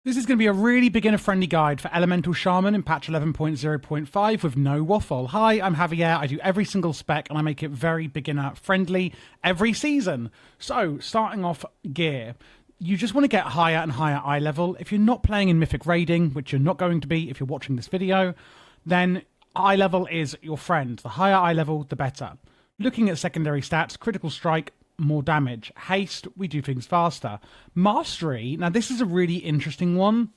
This is going to be a really beginner-friendly guide for Elemental Shaman in patch 11.0.5 with no waffle. Hi, I'm Javier. I do every single spec and I make it very beginner-friendly every season. So, starting off gear. You just want to get higher and higher eye level. If you're not playing in Mythic raiding, which you're not going to be if you're watching this video, then eye level is your friend. The higher eye level, the better. Looking at secondary stats, critical strike, more damage. Haste, we do things faster. Mastery, now this is a really interesting one.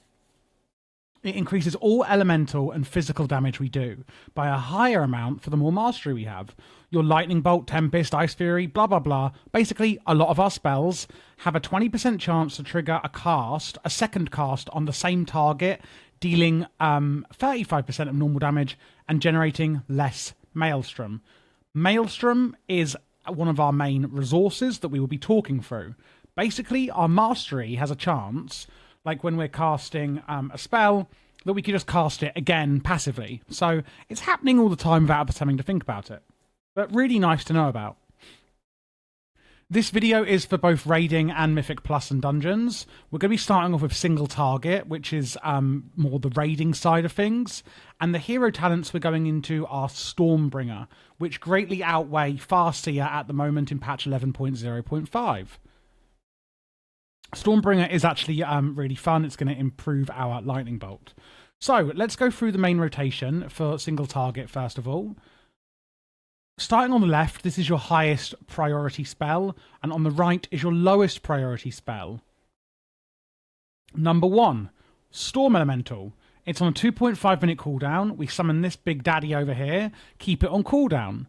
It increases all elemental and physical damage we do by a higher amount for the more mastery we have. Your Lightning Bolt, Tempest, Ice Fury, blah blah blah. Basically, a lot of our spells have a 20% chance to trigger a second cast on the same target, dealing 35% of normal damage and generating less Maelstrom. Maelstrom is one of our main resources that we will be talking through. Basically, our mastery has a chance, like when we're casting a spell, that we can just cast it again passively. So it's happening all the time without us having to think about it. But really nice to know about. This video is for both raiding and Mythic Plus and Dungeons. We're going to be starting off with single target, which is more the raiding side of things. And the hero talents we're going into are Stormbringer, which greatly outweigh Farseer at the moment in patch 11.0.5. Stormbringer is actually really fun. It's going to improve our Lightning Bolt. So let's go through the main rotation for single target first of all. Starting on the left, this is your highest priority spell, and on the right is your lowest priority spell. Number 1, Storm Elemental. It's on a 2.5 minute cooldown. We summon this big daddy over here, keep it on cooldown.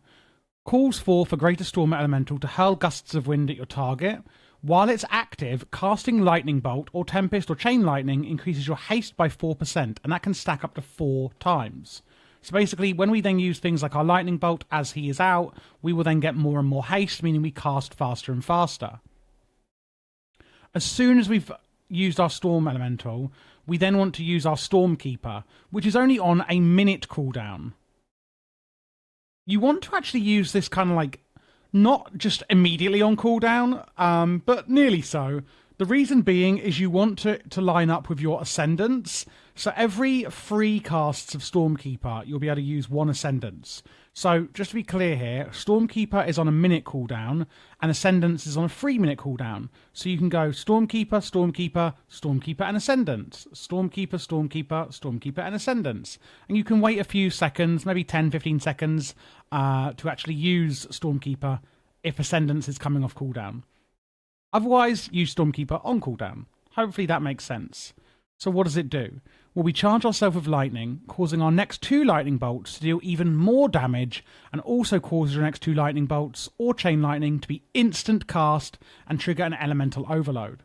Calls for Greater Storm Elemental to hurl gusts of wind at your target. While it's active, casting Lightning Bolt or Tempest or Chain Lightning increases your haste by 4%, and that can stack up to 4 times. So basically, when we then use things like our Lightning Bolt as he is out, we will then get more and more haste, meaning we cast faster and faster. As soon as we've used our Storm Elemental, we then want to use our Stormkeeper, which is only on a minute cooldown. You want to actually use this kind of like, not just immediately on cooldown, but nearly so. The reason being is you want to line up with your Ascendants. So every 3 casts of Stormkeeper, you'll be able to use 1 Ascendance. So just to be clear here, Stormkeeper is on a minute cooldown, and Ascendance is on a 3-minute cooldown. So you can go Stormkeeper, Stormkeeper, Stormkeeper, and Ascendance. Stormkeeper, Stormkeeper, Stormkeeper, and Ascendance. And you can wait a few seconds, maybe 10-15 seconds, to actually use Stormkeeper if Ascendance is coming off cooldown. Otherwise, use Stormkeeper on cooldown. Hopefully that makes sense. So what does it do? Well, we charge ourselves with lightning, causing our next 2 lightning bolts to deal even more damage, and also causes our next 2 lightning bolts or chain lightning to be instant cast and trigger an elemental overload.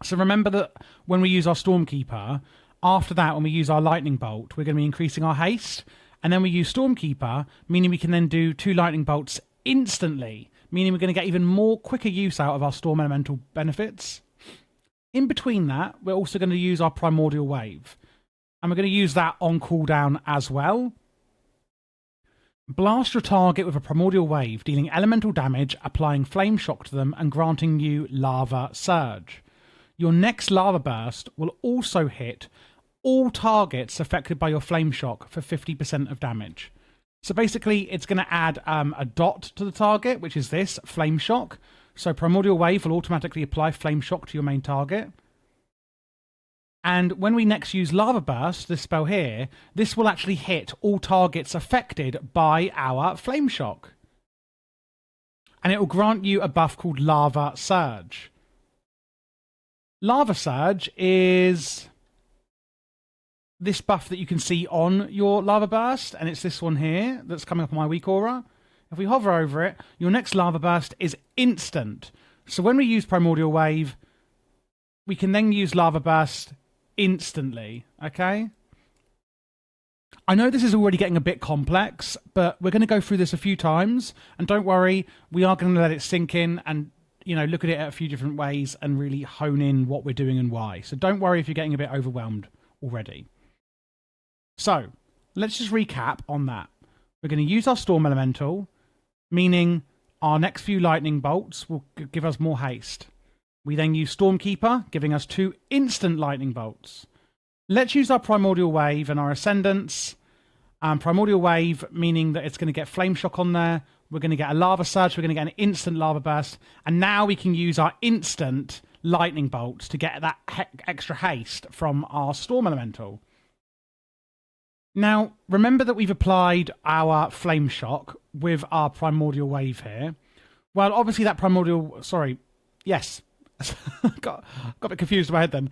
So remember that when we use our Stormkeeper, after that, when we use our lightning bolt, we're going to be increasing our haste, and then we use Stormkeeper, meaning we can then do 2 lightning bolts instantly, meaning we're going to get even more quicker use out of our Storm Elemental benefits. In between that, we're also going to use our Primordial Wave. And we're going to use that on cooldown as well. Blast your target with a Primordial Wave, dealing elemental damage, applying Flame Shock to them, and granting you Lava Surge. Your next Lava Burst will also hit all targets affected by your Flame Shock for 50% of damage. So basically, it's going to add a dot to the target, which is this, Flame Shock. So Primordial Wave will automatically apply Flame Shock to your main target. And when we next use Lava Burst, this spell here, this will actually hit all targets affected by our Flame Shock. And it will grant you a buff called Lava Surge. Lava Surge is this buff that you can see on your Lava Burst, and it's this one here that's coming up on my weak aura. If we hover over it, your next Lava Burst is instant. So when we use Primordial Wave, we can then use Lava Burst instantly, okay? I know this is already getting a bit complex, but we're going to go through this a few times, and don't worry, we are going to let it sink in and, you know, look at it a few different ways and really hone in what we're doing and why. So don't worry if you're getting a bit overwhelmed already. So, let's just recap on that. We're going to use our Storm Elemental, meaning our next few lightning bolts will give us more haste. We then use Stormkeeper, giving us 2 instant lightning bolts. Let's use our Primordial Wave and our Ascendants. Primordial Wave, meaning that it's going to get Flame Shock on there. We're going to get a Lava Surge. We're going to get an instant Lava Burst. And now we can use our instant lightning bolts to get that extra haste from our Storm Elemental. Now, remember that we've applied our Flame Shock with our Primordial Wave here. Well, obviously that Primordial... Sorry. Yes. got a bit confused in my head then.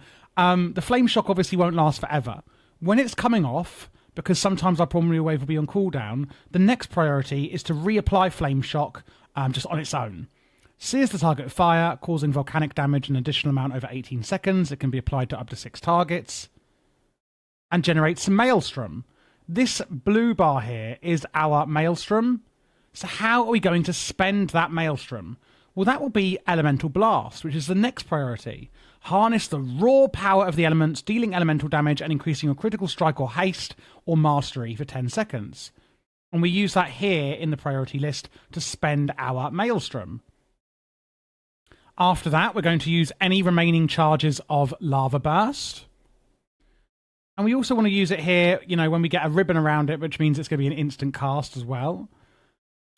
The Flame Shock obviously won't last forever. When it's coming off, because sometimes our Primordial Wave will be on cooldown, the next priority is to reapply Flame Shock just on its own. Sears the target with fire, causing volcanic damage an additional amount over 18 seconds. It can be applied to up to 6 targets. And generates some Maelstrom. This blue bar here is our Maelstrom. So how are we going to spend that Maelstrom? Well, that will be Elemental Blast, which is the next priority. Harness the raw power of the elements, dealing elemental damage and increasing your critical strike or haste or mastery for 10 seconds. And we use that here in the priority list to spend our Maelstrom. After that, we're going to use any remaining charges of Lava Burst. And we also want to use it here, you know, when we get a ribbon around it, which means it's going to be an instant cast as well.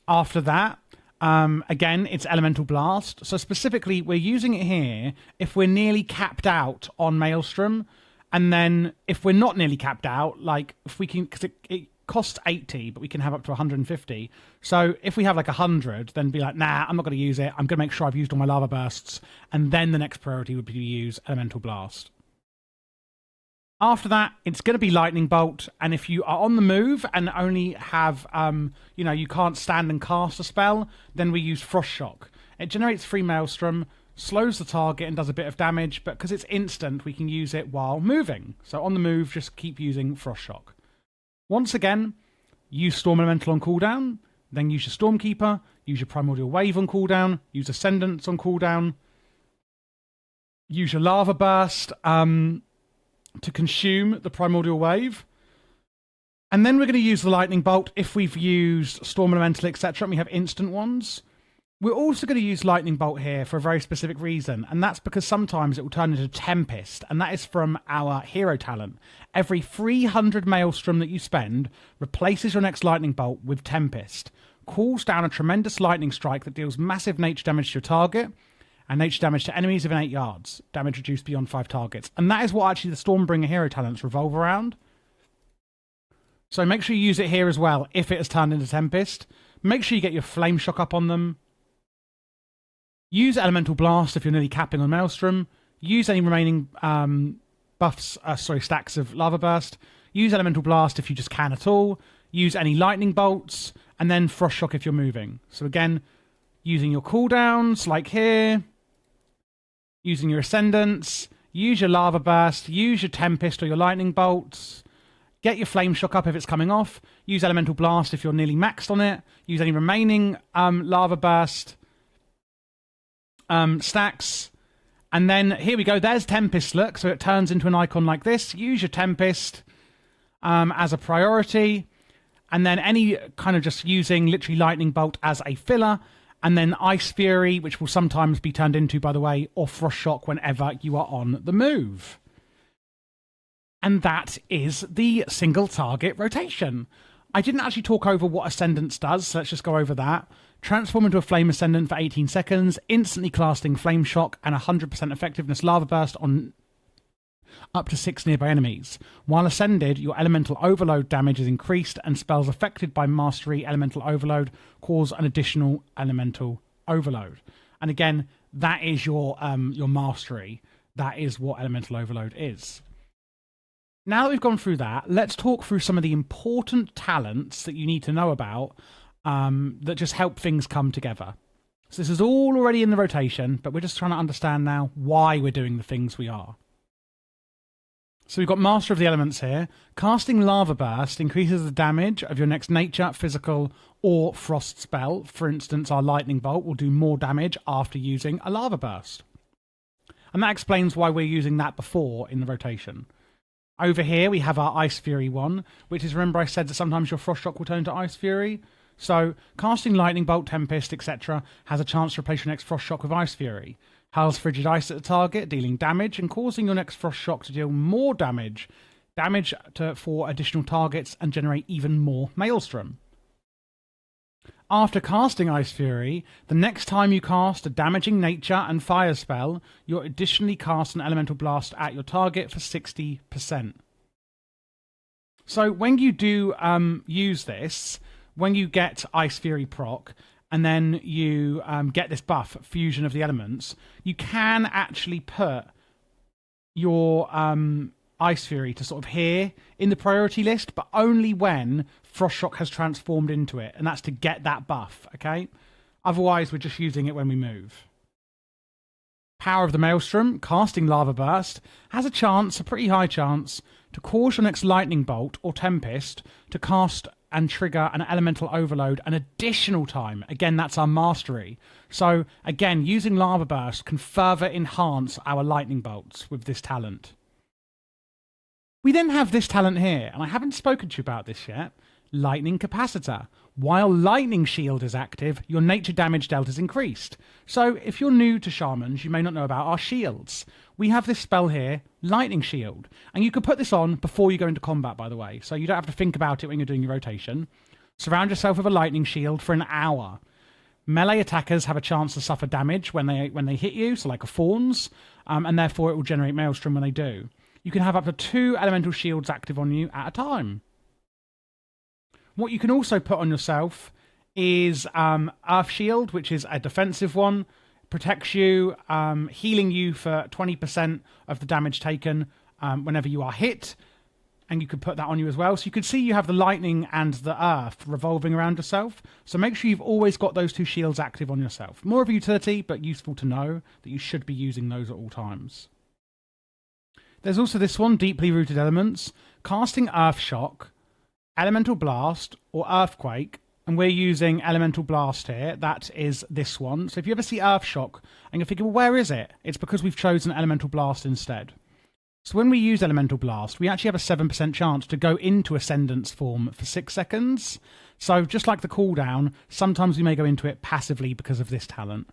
After that, again, it's Elemental Blast. So specifically, we're using it here if we're nearly capped out on Maelstrom. And then if we're not nearly capped out, like if we can, because it costs 80, but we can have up to 150. So if we have like 100, then be like, nah, I'm not going to use it. I'm going to make sure I've used all my Lava Bursts. And then the next priority would be to use Elemental Blast. After that, it's going to be Lightning Bolt, and if you are on the move and only have, you know, you can't stand and cast a spell, then we use Frost Shock. It generates 3 Maelstrom, slows the target and does a bit of damage, but because it's instant, we can use it while moving. So on the move, just keep using Frost Shock. Once again, use Storm Elemental on cooldown, then use your Stormkeeper, use your Primordial Wave on cooldown, use Ascendants on cooldown, use your Lava Burst, to consume the Primordial Wave. And then we're going to use the Lightning Bolt if we've used Storm Elemental, etc. and we have instant ones. We're also going to use Lightning Bolt here for a very specific reason, and that's because sometimes it will turn into Tempest, and that is from our hero talent. Every 300 Maelstrom that you spend replaces your next Lightning Bolt with Tempest, calls down a tremendous lightning strike that deals massive nature damage to your target, and nature damage to enemies within 8 yards. Damage reduced beyond 5 targets. And that is what actually the Stormbringer hero talents revolve around. So make sure you use it here as well if it has turned into Tempest. Make sure you get your Flame Shock up on them. Use Elemental Blast if you're nearly capping on Maelstrom. Use any remaining stacks of Lava Burst. Use Elemental Blast if you just can at all. Use any Lightning Bolts. And then Frost Shock if you're moving. So again, using your cooldowns like here. Using your Ascendants, use your Lava Burst, use your Tempest or your Lightning Bolts, get your Flame Shock up if it's coming off, use Elemental Blast if you're nearly maxed on it, use any remaining Lava Burst stacks, and then here we go, there's Tempest, look, so it turns into an icon like this. Use your Tempest as a priority, and then any kind of just using literally Lightning Bolt as a filler, and then Ice Fury, which will sometimes be turned into, by the way, or Frost Shock whenever you are on the move. And that is the single target rotation. I didn't actually talk over what Ascendance does, so let's just go over that. Transform into a Flame Ascendant for 18 seconds, instantly casting Flame Shock and 100% effectiveness Lava Burst on up to 6 nearby enemies. While ascended, your elemental overload damage is increased, and spells affected by mastery elemental overload cause an additional elemental overload. And again, that is your mastery. That is what elemental overload is. Now that we've gone through that, let's talk through some of the important talents that you need to know about that just help things come together. So this is all already in the rotation, but we're just trying to understand now why we're doing the things we are. So we've got Master of the Elements here. Casting Lava Burst increases the damage of your next nature, physical, or frost spell. For instance, our Lightning Bolt will do more damage after using a Lava Burst. And that explains why we're using that before in the rotation. Over here, we have our Ice Fury one, which is, remember I said that sometimes your Frost Shock will turn to Ice Fury? So, casting Lightning Bolt, Tempest, etc. has a chance to replace your next Frost Shock with Ice Fury. Hurls frigid ice at the target, dealing damage and causing your next frost shock to deal more damage. For additional targets and generate even more Maelstrom. After casting Ice Fury, the next time you cast a damaging nature and fire spell, you'll additionally cast an elemental blast at your target for 60%. So when you do use this, when you get Ice Fury proc, and then you get this buff, Fusion of the Elements, you can actually put your Ice Fury to sort of here in the priority list, but only when Frost Shock has transformed into it, and that's to get that buff, okay? Otherwise, we're just using it when we move. Power of the Maelstrom, casting Lava Burst, has a pretty high chance, to cause your next Lightning Bolt or Tempest to cast and trigger an Elemental Overload an additional time. Again, that's our mastery. So, again, using Lava Burst can further enhance our Lightning Bolts with this talent. We then have this talent here, and I haven't spoken to you about this yet. Lightning Capacitor. While Lightning Shield is active, your nature damage dealt is increased. So if you're new to Shamans, you may not know about our shields. We have this spell here, Lightning Shield. And you can put this on before you go into combat, by the way. So you don't have to think about it when you're doing your rotation. Surround yourself with a Lightning Shield for an hour. Melee attackers have a chance to suffer damage when they hit you, so like a Fawns, and therefore it will generate Maelstrom when they do. You can have up to 2 elemental shields active on you at a time. What you can also put on yourself is Earth Shield, which is a defensive one. Protects you, healing you for 20% of the damage taken whenever you are hit. And you could put that on you as well. So you can see you have the lightning and the earth revolving around yourself. So make sure you've always got those 2 shields active on yourself. More of a utility, but useful to know that you should be using those at all times. There's also this one, Deeply Rooted Elements. Casting Earth Shock, Elemental Blast, or Earthquake. And we're using Elemental Blast here. That is this one. So if you ever see Earth Shock, and you're thinking, well, where is it? It's because we've chosen Elemental Blast instead. So when we use Elemental Blast, we actually have a 7% chance to go into Ascendance form for 6 seconds. So just like the cooldown, sometimes we may go into it passively because of this talent.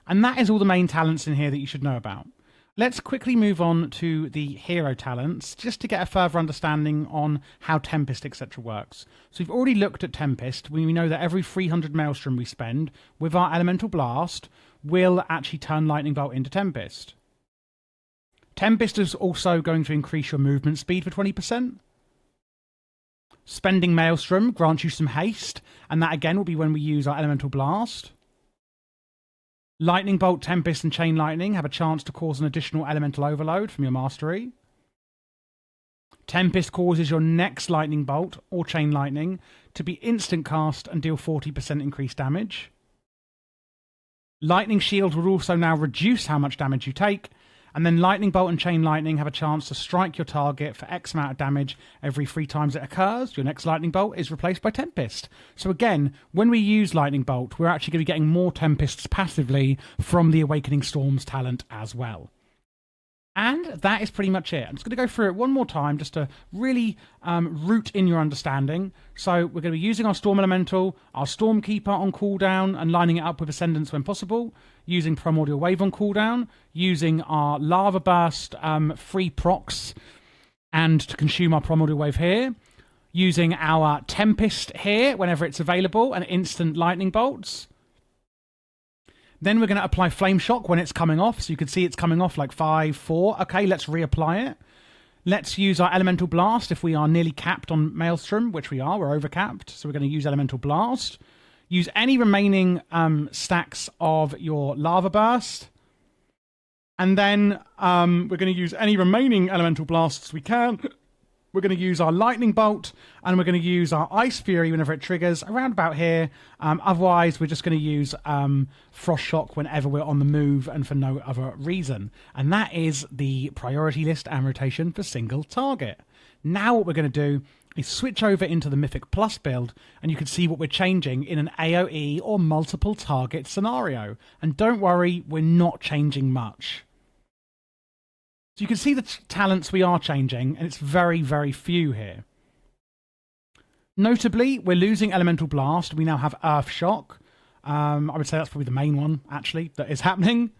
And that is all the main talents in here that you should know about. Let's quickly move on to the hero talents, just to get a further understanding on how Tempest, etc. works. So we've already looked at Tempest. We know that every 300 Maelstrom we spend with our Elemental Blast will actually turn Lightning Bolt into Tempest. Tempest is also going to increase your movement speed for 20%. Spending Maelstrom grants you some haste, and that again will be when we use our Elemental Blast. Lightning Bolt, Tempest, and Chain Lightning have a chance to cause an additional elemental overload from your mastery. Tempest causes your next Lightning Bolt or Chain Lightning to be instant cast and deal 40% increased damage. Lightning Shield will also now reduce how much damage you take, and then Lightning Bolt and Chain Lightning have a chance to strike your target for X amount of damage every 3 times it occurs. Your next Lightning Bolt is replaced by Tempest. So again, when we use Lightning Bolt, we're actually going to be getting more Tempests passively from the Awakening Storms talent as well. And that is pretty much it. I'm just going to go through it one more time just to really root in your understanding. So we're going to be using our Storm Elemental, our Stormkeeper on cooldown and lining it up with Ascendance when possible, using Primordial Wave on cooldown, using our Lava Burst free procs and to consume our Primordial Wave here, using our Tempest here whenever it's available and instant Lightning Bolts. Then we're going to apply Flame Shock when it's coming off. So you can see it's coming off like 5, 4. Okay, let's reapply it. Let's use our Elemental Blast if we are nearly capped on Maelstrom, which we are. We're overcapped. So we're going to use Elemental Blast. Use any remaining stacks of your Lava Burst. And then we're going to use any remaining Elemental Blasts we can. We're going to use our Lightning Bolt, and we're going to use our Ice Fury whenever it triggers, around about here. Otherwise, we're just going to use Frost Shock whenever we're on the move and for no other reason. And that is the priority list and rotation for single target. Now what we're going to do is switch over into the Mythic Plus build, and you can see what we're changing in an AoE or multiple target scenario. And don't worry, we're not changing much. So you can see the talents we are changing, and it's very, very few here. Notably, we're losing Elemental Blast. We now have Earth Shock. I would say that's probably the main one, actually, that is happening.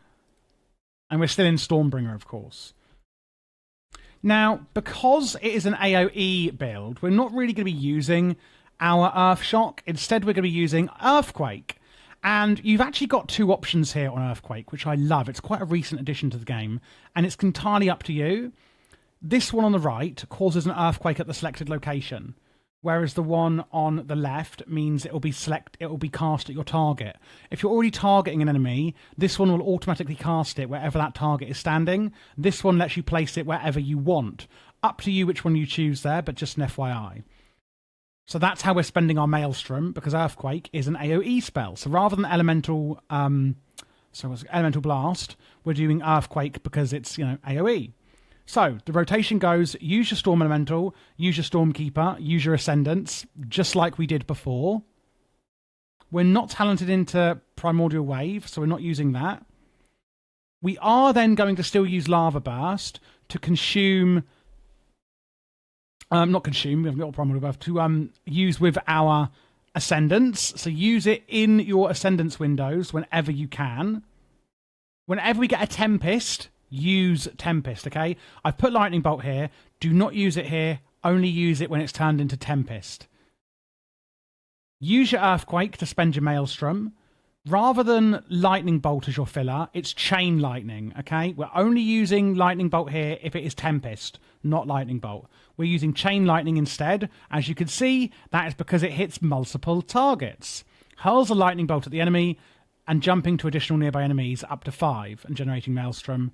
And we're still in Stormbringer, of course. Now, because it is an AoE build, we're not really going to be using our Earthshock. Instead, we're going to be using Earthquake. And you've actually got two options here on Earthquake, which I love. It's quite a recent addition to the game, and it's entirely up to you. This one on the right causes an earthquake at the selected location, whereas the one on the left means it will be cast at your target. If you're already targeting an enemy, this one will automatically cast it wherever that target is standing. This one lets you place it wherever you want. Up to you which one you choose there, but just an FYI. So that's how we're spending our Maelstrom, because Earthquake is an AoE spell. So rather than Elemental Blast, we're doing Earthquake because it's, AoE. So the rotation goes, use your Storm Elemental, use your Stormkeeper, use your Ascendants, just like we did before. We're not talented into Primordial Wave, so we're not using that. We are then going to still use Lava Burst to consume... not consume, we haven't got Primordial Wave, to use with our Ascendants. So use it in your Ascendants windows whenever you can. Whenever we get a Tempest... use Tempest, okay? I've put Lightning Bolt here. Do not use it here. Only use it when it's turned into Tempest. Use your Earthquake to spend your Maelstrom. Rather than Lightning Bolt as your filler, it's Chain Lightning, okay? We're only using Lightning Bolt here if it is Tempest, not Lightning Bolt. We're using Chain Lightning instead. As you can see, that is because it hits multiple targets. Hurls a Lightning Bolt at the enemy and jumping to additional nearby enemies up to 5 and generating Maelstrom.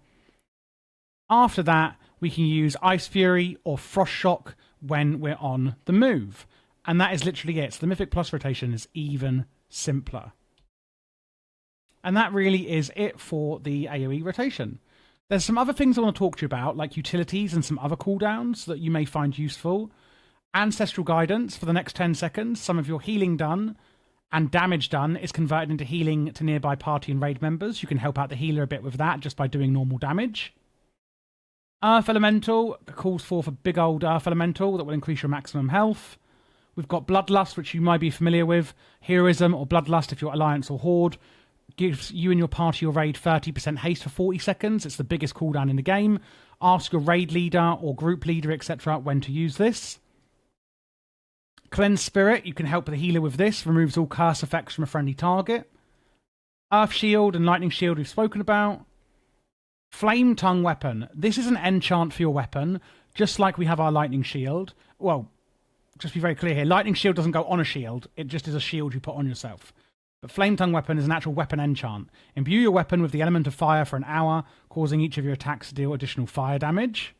After that, we can use Ice Fury or Frost Shock when we're on the move. And that is literally it. So the Mythic Plus rotation is even simpler. And that really is it for the AoE rotation. There's some other things I want to talk to you about, like utilities and some other cooldowns that you may find useful. Ancestral Guidance for the next 10 seconds. Some of your healing done and damage done is converted into healing to nearby party and raid members. You can help out the healer a bit with that just by doing normal damage. Earth Elemental calls for a big old Earth Elemental that will increase your maximum health. We've got Bloodlust, which you might be familiar with. Heroism or Bloodlust, if you're Alliance or Horde, gives you and your party or raid 30% haste for 40 seconds. It's the biggest cooldown in the game. Ask your raid leader or group leader, etc., when to use this. Cleanse Spirit, you can help the healer with this. Removes all curse effects from a friendly target. Earth Shield and Lightning Shield we've spoken about. Flame Tongue Weapon. This is an enchant for your weapon, just like we have our Lightning Shield. Well, just be very clear here. Lightning Shield doesn't go on a shield. It just is a shield you put on yourself. But Flame Tongue Weapon is an actual weapon enchant. Imbue your weapon with the element of fire for an hour, causing each of your attacks to deal additional fire damage.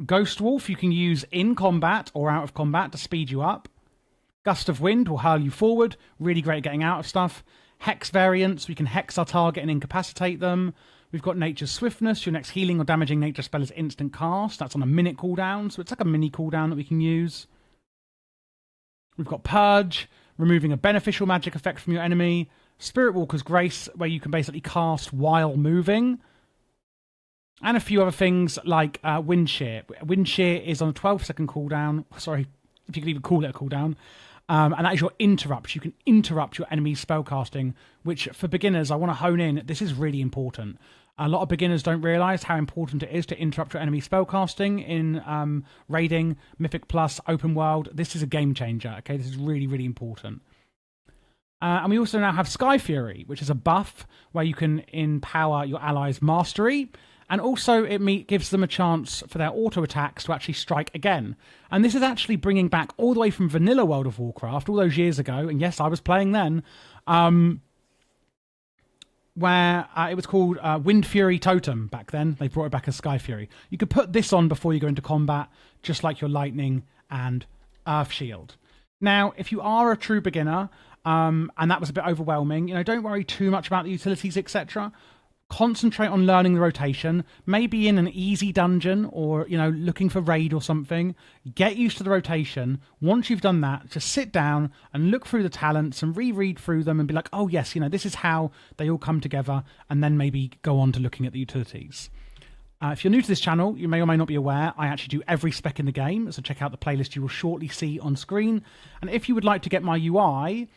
Ghost Wolf you can use in combat or out of combat to speed you up. Gust of Wind will hurl you forward. Really great at getting out of stuff. Hex variants, we can hex our target and incapacitate them. We've got Nature's Swiftness. Your next healing or damaging nature spell is instant cast. That's on a minute cooldown, so it's like a mini cooldown that we can use. We've got Purge, removing a beneficial magic effect from your enemy. Spirit Walker's Grace, where you can basically cast while moving. And a few other things like Wind Shear. Wind Shear is on a 12-second cooldown. Sorry, if you could even call it a cooldown. And that is your interrupt. You can interrupt your enemy's spellcasting, which for beginners, I want to hone in. This is really important. A lot of beginners don't realise how important it is to interrupt your enemy spellcasting in raiding, Mythic Plus, open world. This is a game changer. Okay, this is really, really important. And we also now have Sky Fury, which is a buff where you can empower your allies' mastery. And also it gives them a chance for their auto attacks to actually strike again. And this is actually bringing back all the way from vanilla World of Warcraft, all those years ago, and yes, I was playing then, where it was called Wind Fury Totem back then. They brought it back as Sky Fury. You could put this on before you go into combat, just like your Lightning and Earth Shield. Now, if you are a true beginner, and that was a bit overwhelming, don't worry too much about the utilities, etc. Concentrate on learning the rotation, maybe in an easy dungeon or, looking for raid or something. Get used to the rotation. Once you've done that, just sit down and look through the talents and reread through them and be like, oh yes, this is how they all come together, and then maybe go on to looking at the utilities. If you're new to this channel, you may or may not be aware, I actually do every spec in the game, so check out the playlist you will shortly see on screen. And if you would like to get my UI,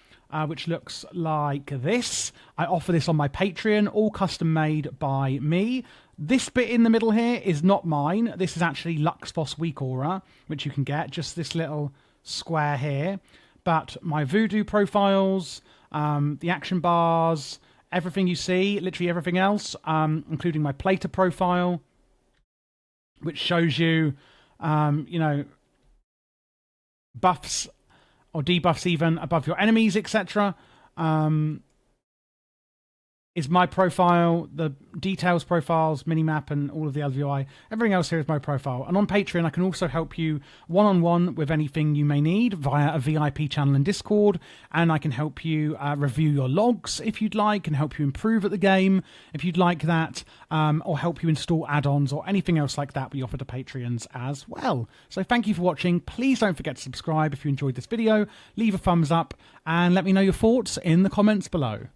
which looks like this. I offer this on my Patreon, all custom made by me. This bit in the middle here is not mine. This is actually Lux Boss Weak Aura, which you can get, just this little square here. But my voodoo profiles, the action bars, everything you see, literally everything else, including my plater profile, which shows you, you know, buffs or debuffs even above your enemies, etc. Is my profile, the details profiles, minimap, and all of the other UI. Everything else here is my profile. And on Patreon, I can also help you one-on-one with anything you may need via a VIP channel in Discord. And I can help you review your logs if you'd like, and help you improve at the game if you'd like that, or help you install add-ons or anything else like that we offer to Patreons as well. So thank you for watching. Please don't forget to subscribe if you enjoyed this video. Leave a thumbs up and let me know your thoughts in the comments below.